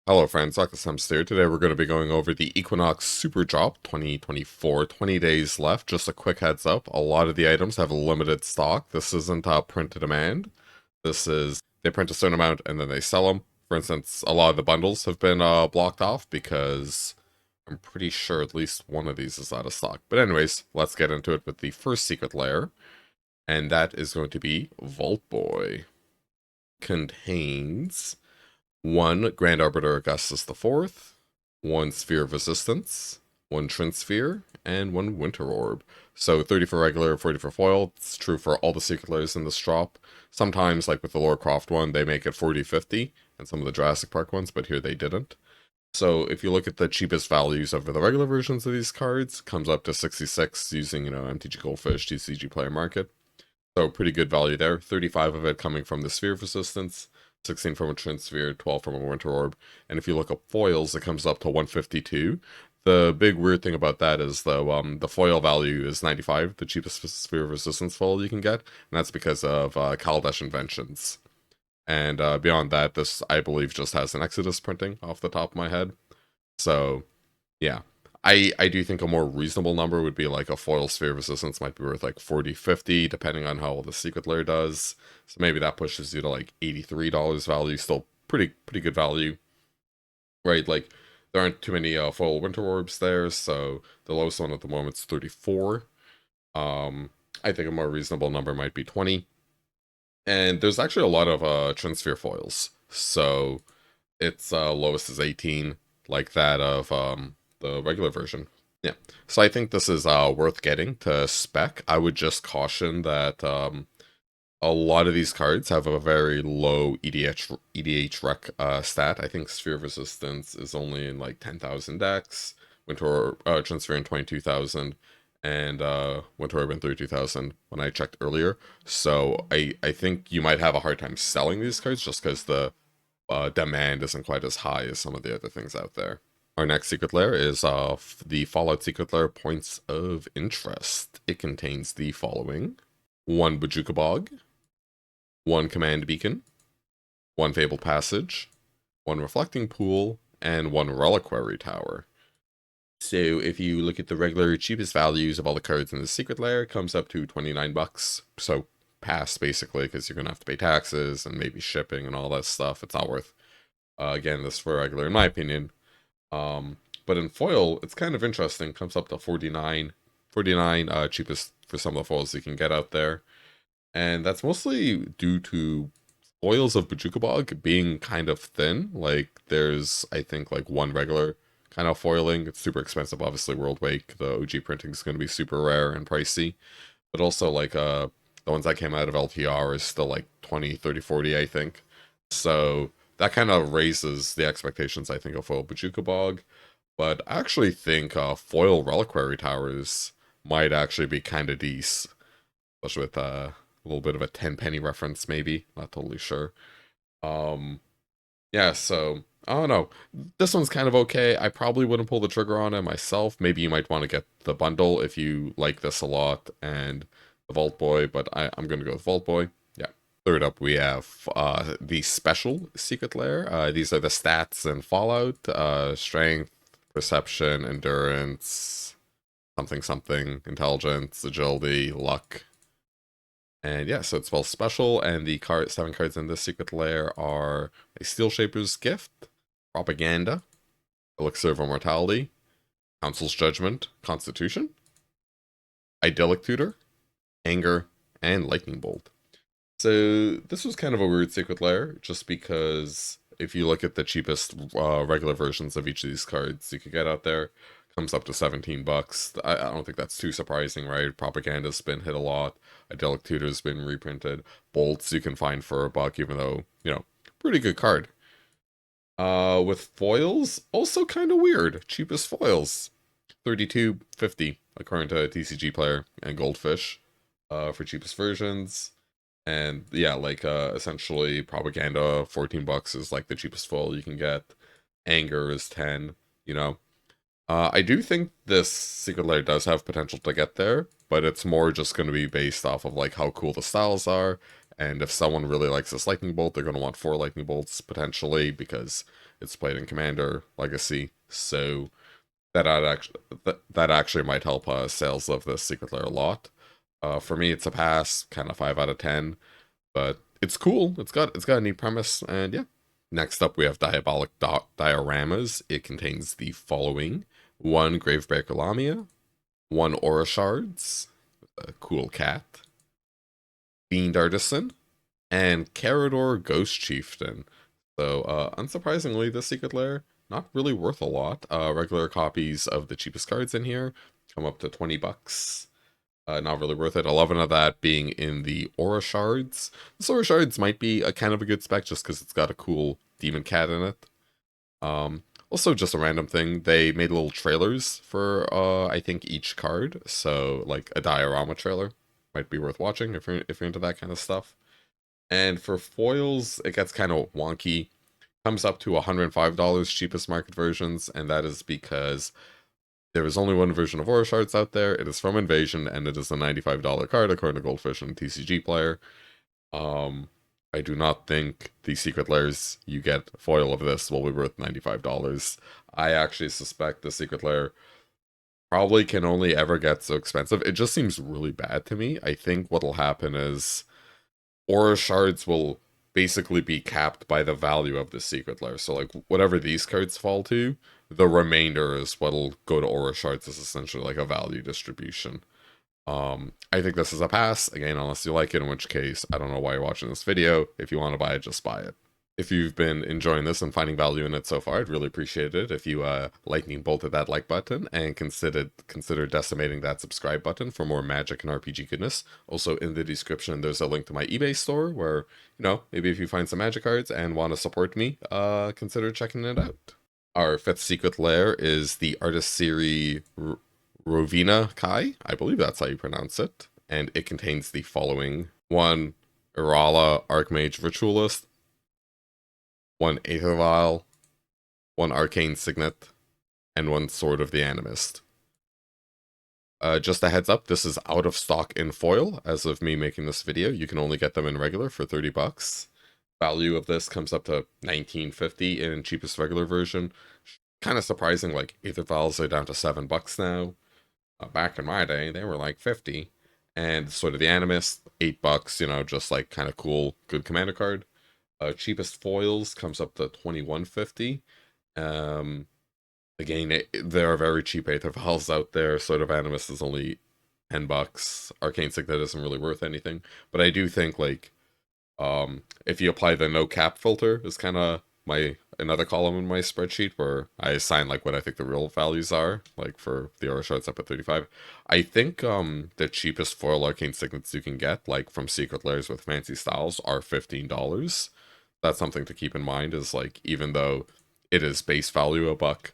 Hello friends, Sims here. Today we're going to be going over the Equinox Superdrop 2024, 20 days left. Just a quick heads up, a lot of the items have limited stock. This isn't print to demand. This is, they print a certain amount and then they sell them. For instance, a lot of the bundles have been blocked off because I'm pretty sure at least one of these is out of stock. But anyways, let's get into it with the first secret lair. And that is going to be Vault Boy. Contains one Grand Arbiter Augustus IV, one Sphere of Resistance, one Trin Sphere, and one Winter Orb. So 30 for regular, 40 for foil. It's true for all the secret lairs in this drop. Sometimes, like with the Lara Croft one, they make it 40-50, and some of the Jurassic Park ones, but here they didn't. So if you look at the cheapest values over the regular versions of these cards, comes up to 66 using, MTG Goldfish, TCG Player Market. So pretty good value there. 35 of it coming from the Sphere of Resistance, 16 from a Trin Sphere, 12 from a Winter Orb. And if you look up foils, it comes up to 152. The big weird thing about that is the foil value is 95, the cheapest Sphere of Resistance foil you can get, and that's because of Kaladesh Inventions. And beyond that, this, I believe, just has an Exodus printing off the top of my head. So, yeah. I do think a more reasonable number would be like a foil Sphere of Resistance might be worth like 40-50, depending on how well the Secret Lair does. So maybe that pushes you to like $83 value, still pretty good value. Right, like there aren't too many foil Winter Orbs there, so the lowest one at the moment is 34. I think a more reasonable number might be 20. And there's actually a lot of Trin Sphere foils, so its lowest is 18, like that of the regular version. Yeah, so I think this is worth getting to spec. I would just caution that a lot of these cards have a very low EDH rec stat. I think Sphere of Resistance is only in like 10,000 decks, Winter Transfer in 22,000, and Winter Orb in 32,000 when I checked earlier. So I think you might have a hard time selling these cards just because the demand isn't quite as high as some of the other things out there. Our next secret lair is the Fallout Secret Lair Points of Interest. It contains the following: one Bojuka Bog, one Command Beacon, one Fabled Passage, one Reflecting Pool, and one Reliquary Tower. So if you look at the regular cheapest values of all the cards in the secret lair, it comes up to 29 bucks. So pass basically, because you're gonna have to pay taxes and maybe shipping and all that stuff. It's not worth. Again, this for regular, in my opinion. But in foil, it's kind of interesting. Comes up to 49, cheapest for some of the foils you can get out there. And that's mostly due to foils of Bojuka Bog being kind of thin. Like, there's, I think, like one regular kind of foiling. It's super expensive, obviously, World Wake. The OG printing is going to be super rare and pricey. But also, like, the ones that came out of LTR is still like 20, 30, 40, I think. So that kind of raises the expectations, I think, of foil Bojuka Bog. But I actually think foil Reliquary Towers might actually be kind of decent, especially with a little bit of a 10 penny reference, maybe. Not totally sure. Um, yeah, so I don't know. This one's kind of okay. I probably wouldn't pull the trigger on it myself. Maybe you might want to get the bundle if you like this a lot and the Vault Boy, but I'm going to go with Vault Boy. Yeah. Third up, we have the Special Secret Lair. These are the stats in Fallout. Strength, Perception, Endurance, something, Intelligence, Agility, Luck. And yeah, so it's spelled special, and the 7 cards in this secret lair are a Steel Shaper's Gift, Propaganda, Elixir of Immortality, Council's Judgment, Constitution, Idyllic Tutor, Anger, and Lightning Bolt. So this was kind of a weird secret lair, just because if you look at the cheapest regular versions of each of these cards you could get out there, comes up to 17 bucks. I don't think that's too surprising, right? Propaganda's been hit a lot. Idyllic Tutor's been reprinted. Bolts you can find for $1, even though, pretty good card. With foils, also kind of weird. Cheapest foils, 32.50 according to TCG Player and Goldfish, for cheapest versions. And yeah, like essentially Propaganda, 14 bucks is like the cheapest foil you can get. Anger is 10, I do think this secret lair does have potential to get there, but it's more just going to be based off of like how cool the styles are, and if someone really likes this lightning bolt, they're going to want 4 lightning bolts potentially because It's played in Commander, Legacy, so that actually might help sales of this Secret Lair a lot. For me, it's a pass, kind of 5 out of 10, but it's cool. It's got a neat premise, and yeah. Next up, we have Diabolic Dioramas. It contains the following: 1 Gravebreaker Lamia, 1 Aura Shards, a cool cat, Fiend Artisan, and Carador Ghost Chieftain. So, unsurprisingly, this Secret Lair, not really worth a lot. Regular copies of the cheapest cards in here come up to 20 bucks. Not really worth it. 11 of that being in the Aura Shards. The Aura Shards might be a kind of a good spec just because it's got a cool demon cat in it. Also, just a random thing, they made little trailers for, I think, each card. So, like, a diorama trailer might be worth watching if you're into that kind of stuff. And for foils, it gets kind of wonky. Comes up to $105 cheapest market versions, and that is because there is only one version of Aura Shards out there. It is from Invasion, and it is a $95 card according to Goldfish and TCG Player. I do not think the Secret Lairs you get foil of this will be worth $95. I actually suspect the Secret Lair probably can only ever get so expensive. It just seems really bad to me. I think what'll happen is Aura Shards will basically be capped by the value of the Secret Lair. So, like, whatever these cards fall to, the remainder is what'll go to Aura Shards. Is essentially like a value distribution. I think this is a pass, again, unless you like it, in which case, I don't know why you're watching this video. If you want to buy it, just buy it. If you've been enjoying this and finding value in it so far, I'd really appreciate it if you lightning bolted that like button and consider decimating that subscribe button for more Magic and RPG goodness. Also, in the description, there's a link to my eBay store where, you know, maybe if you find some Magic cards and want to support me, consider checking it out. Our 5th Secret Lair is the Artist Series Rina Kai. I believe that's how you pronounce it. And it contains the following: 1 Irala Archmage Ritualist, 1 Aether Vial, 1 Arcane Signet, and 1 Sword of the Animist. Just a heads up, this is out of stock in foil as of me making this video. You can only get them in regular for 30 bucks. Value of this comes up to $19.50 in cheapest regular version. Kind of surprising, like Aether Vials are down to $7 now. Back in my day, they were like 50. And Sword of the Animist, $8, you know, just like kind of cool, good commander card. Cheapest foils comes up to $21.50. Again, there are very cheap Aether Vials out there. Sword of Animist is only $10. Arcane Signet isn't really worth anything. But I do think, like, if you apply the no cap filter, is kind of another column in my spreadsheet where I assign like what I think the real values are, like for the Aura Shards up at 35. I think the cheapest foil Arcane Signets you can get, like from Secret Lairs with fancy styles, are $15. That's something to keep in mind, is like, even though it is base value $1,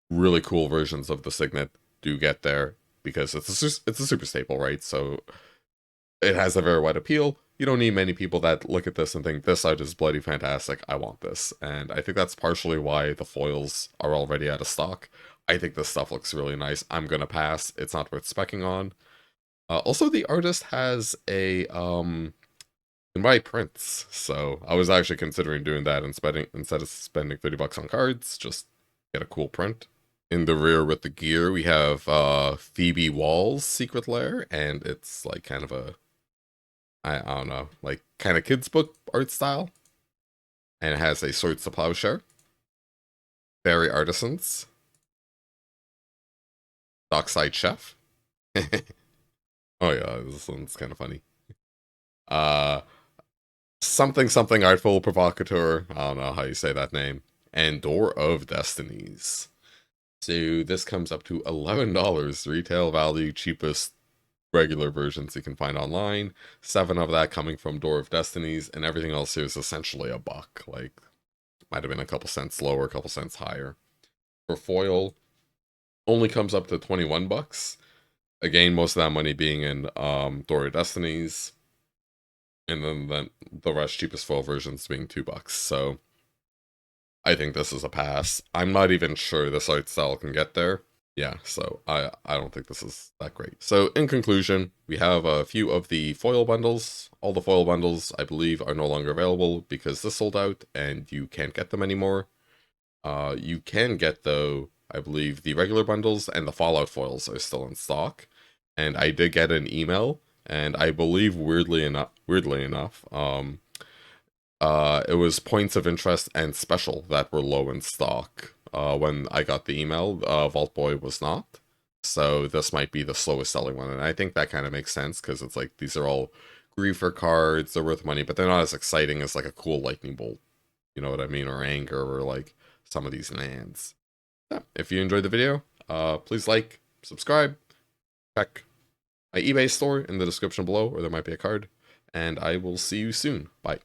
really cool versions of the Signet do get there because it's a super staple, right? So it has a very wide appeal. You don't need many people that look at this and think, this art is bloody fantastic, I want this. And I think that's partially why the foils are already out of stock. I think this stuff looks really nice. I'm gonna pass. It's not worth specking on. Also, the artist has a can buy prints, so I was actually considering doing that and instead of spending 30 bucks on cards, just get a cool print. In the rear with the gear, we have Phoebe Walls Secret Lair, and it's like kind of a, I don't know, like kind of kids book art style. And it has a Swords to Plowshare, Fairy Artisans, Dockside Chef. Oh yeah, this one's kind of funny. Something Artful Provocateur, I don't know how you say that name, and Door of Destinies. So this comes up to $11 retail value, cheapest regular versions you can find online. 7 of that coming from Door of Destinies, and everything else here is essentially $1. Like, might have been a couple cents lower, a couple cents higher. For foil, only comes up to $21. Again, most of that money being in Door of Destinies, and then the rest cheapest foil versions being $2. So I think this is a pass. I'm not even sure this art style can get there. Yeah, so I don't think this is that great. So in conclusion, we have a few of the foil bundles. All the foil bundles, I believe, are no longer available because this sold out and you can't get them anymore. You can get, though, I believe the regular bundles and the Fallout foils are still in stock. And I did get an email, and I believe weirdly enough, it was points of interest and special that were low in stock. When I got the email, Vault Boy was not. So this might be the slowest selling one, and I think that kind of makes sense because it's like these are all griefer cards, they're worth money, but they're not as exciting as like a cool lightning bolt. You know what I mean? Or anger, or like some of these lands. Yeah, if you enjoyed the video, please like, subscribe, check my eBay store in the description below, or there might be a card, and I will see you soon. Bye.